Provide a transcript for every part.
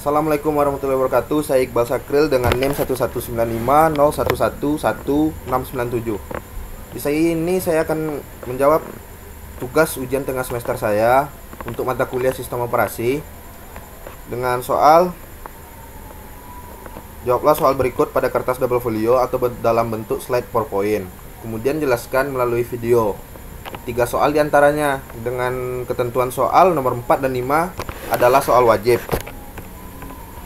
Assalamualaikum warahmatullahi wabarakatuh. Saya Iqbal Sakril dengan NIM 119501111697. Di sini saya akan menjawab tugas ujian tengah semester saya untuk mata kuliah sistem operasi dengan soal. Jawablah soal berikut pada kertas double folio atau dalam bentuk slide PowerPoint. Kemudian jelaskan melalui video. 3 soal diantaranya dengan ketentuan soal nomor 4 dan 5 adalah soal wajib.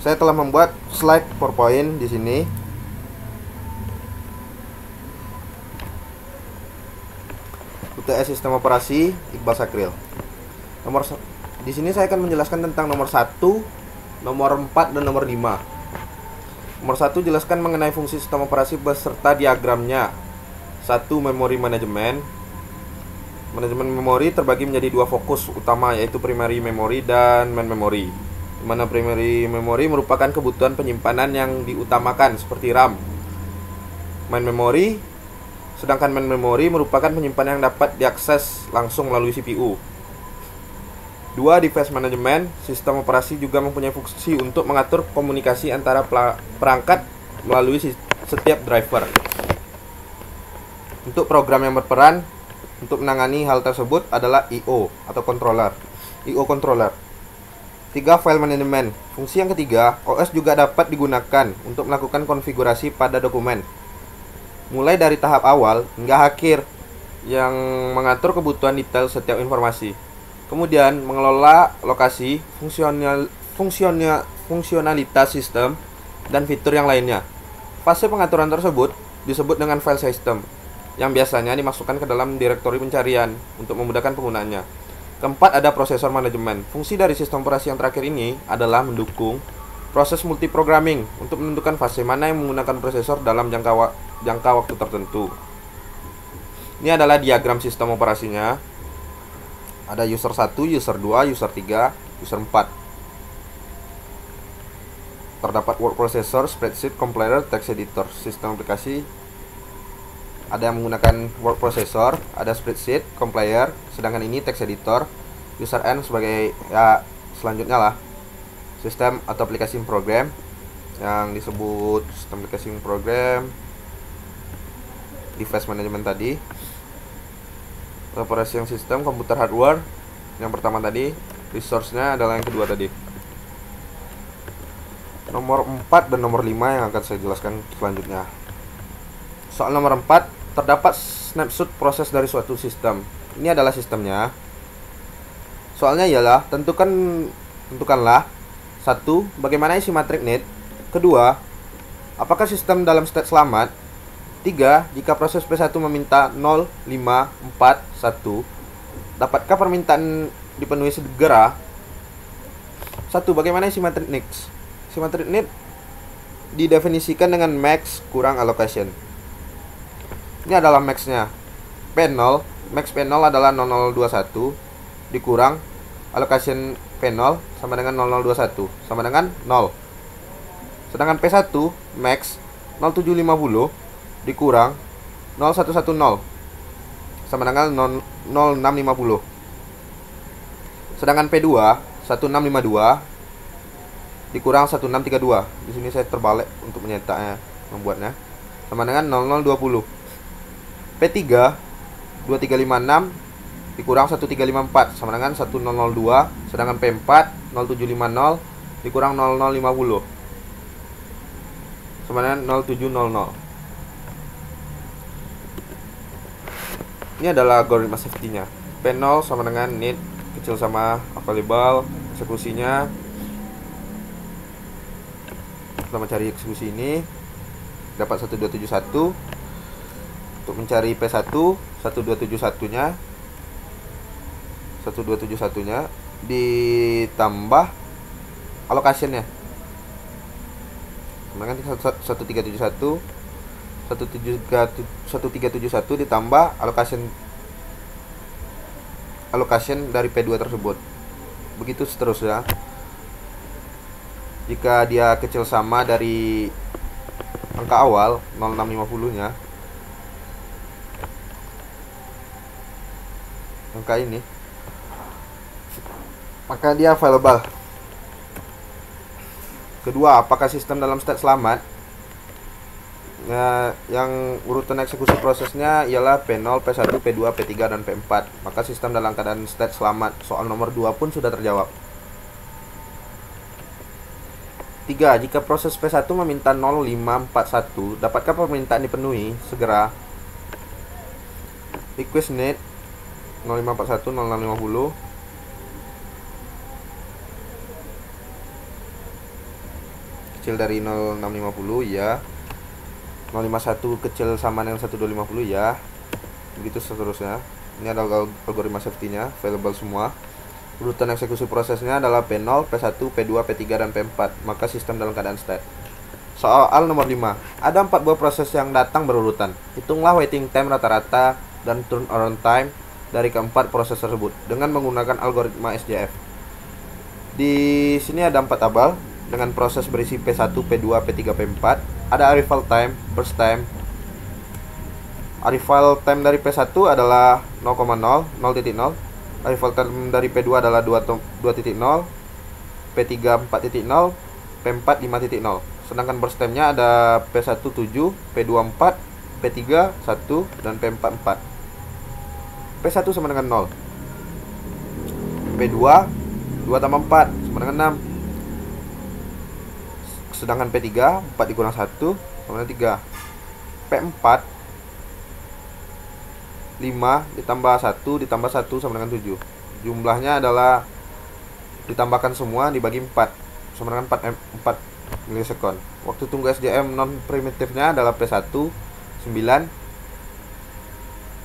Saya telah membuat slide PowerPoint di sini. UTS Sistem Operasi Iqbal Sakril. Di sini saya akan menjelaskan tentang nomor 1, nomor 4 dan nomor 5. Nomor 1 jelaskan mengenai fungsi sistem operasi beserta diagramnya. 1. Memori manajemen. Manajemen memori terbagi menjadi 2 fokus utama, yaitu primary memory dan main memory. Di mana primary memory merupakan kebutuhan penyimpanan yang diutamakan seperti RAM. Sedangkan main memory merupakan penyimpanan yang dapat diakses langsung melalui CPU. 2. Device management. Sistem operasi juga mempunyai fungsi untuk mengatur komunikasi antara perangkat melalui setiap driver. Untuk program yang berperan untuk menangani hal tersebut adalah I/O atau controller. I/O controller. 3. File management. Fungsi yang ketiga, OS juga dapat digunakan untuk melakukan konfigurasi pada dokumen, mulai dari tahap awal hingga akhir, yang mengatur kebutuhan detail setiap informasi. Kemudian mengelola lokasi, fungsionalitas sistem, dan fitur yang lainnya. Fase pengaturan tersebut disebut dengan file system, yang biasanya dimasukkan ke dalam direktori pencarian untuk memudahkan penggunaannya. Keempat, ada prosesor manajemen. Fungsi dari sistem operasi yang terakhir ini adalah mendukung proses multiprogramming untuk menentukan fase mana yang menggunakan prosesor dalam jangka waktu tertentu. Ini adalah diagram sistem operasinya. Ada user 1, user 2, user 3, user 4. Terdapat word processor, spreadsheet, compiler, text editor. Sistem aplikasi ada yang menggunakan word processor, ada spreadsheet, compiler, sedangkan ini text editor. User N sebagai selanjutnya lah, sistem atau aplikasi program yang disebut sistem aplikasi program. Device management tadi, operation system, komputer hardware yang pertama tadi, resource-nya adalah yang kedua tadi. Nomor 4 dan nomor 5 yang akan saya jelaskan selanjutnya. Soal nomor 4, terdapat snapshot proses dari suatu sistem. Ini adalah sistemnya. Soalnya ialah tentukanlah 1. Bagaimana isi matriks NIT. 2. Apakah sistem dalam state selamat. 3. Jika proses P1 meminta 0, 5, 4, 1, dapatkah permintaan dipenuhi segera? 1. Bagaimana isi matriks NIT. Isi matriks NIT didefinisikan dengan max kurang allocation. Ini adalah max-nya. P0, max P0 adalah 0021 dikurang allocation P0 sama dengan 0021 sama dengan 0. Sedangkan P1 max 0750 dikurang 0110 sama dengan 0650. Sedangkan P2 1652 dikurang 1632. Di sini saya terbalik untuk menyetaknya, membuatnya sama dengan 0020. P3 2356 dikurang 1354 sama dengan 1002, sedangkan P4 0750 dikurang 0050 sama dengan 0700. Ini adalah algoritma safety-nya. P0 sama dengan need kecil sama available, eksekusinya. Kita mencari eksekusi ini dapat 1271. Untuk mencari P1 1271-nya ditambah allocation-nya. Kemudian 1371 1371 ditambah allocation dari P2 tersebut. Begitu seterusnya. Jika dia kecil sama dari angka awal 0650-nya, angka ini, maka dia available. Kedua, apakah sistem dalam state selamat? Nah, yang urutan eksekusi prosesnya ialah P0, P1, P2, P3, dan P4. Maka sistem dalam keadaan state selamat. Soal nomor 2 pun sudah terjawab. 3. Jika proses P1 meminta 0541, dapatkah permintaan dipenuhi? Segera. Request need 0541 0650. Kecil dari 0650 ya. 051 kecil sama dengan 1250 ya. Begitu seterusnya. Ini adalah algoritma safety-nya, available semua. Urutan eksekusi prosesnya adalah P0, P1, P2, P3, dan P4. Maka sistem dalam keadaan state. Soal nomor 5. Ada 4 buah proses yang datang berurutan. Hitunglah waiting time rata-rata dan turnaround time dari keempat proses tersebut dengan menggunakan algoritma SJF. Di sini ada 4 tabel dengan proses berisi P1, P2, P3, P4. Ada arrival time, burst time. Arrival time dari P1 adalah 0,0, 0.0. Arrival time dari P2 adalah 2.0, P3 4.0, P4 5.0. Sedangkan burst time-nya ada P1 7, P2 4, P3 1, dan P4 4. P1 sama dengan 0. P2 2 tambah 4 sama dengan 6. Sedangkan P3 4 dikurang 1 sama dengan 3. P4 5 ditambah 1 ditambah 1 sama dengan 7. Jumlahnya adalah ditambahkan semua dibagi 4 sama dengan 4 milisekund. Waktu tunggu SJM non primitifnya adalah P1 9,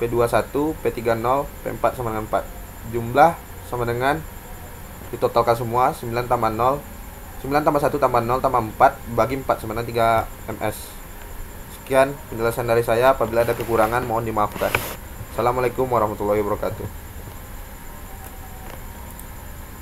P2 1, P3 0, P4 sama dengan 4. Jumlah sama dengan ditotalkan semua 9 tambah 0, 9 tambah 1 tambah 0 tambah 4 bagi 4 sama dengan 3 ms. Sekian penjelasan dari saya. Apabila ada kekurangan mohon dimaafkan. Assalamualaikum warahmatullahi wabarakatuh.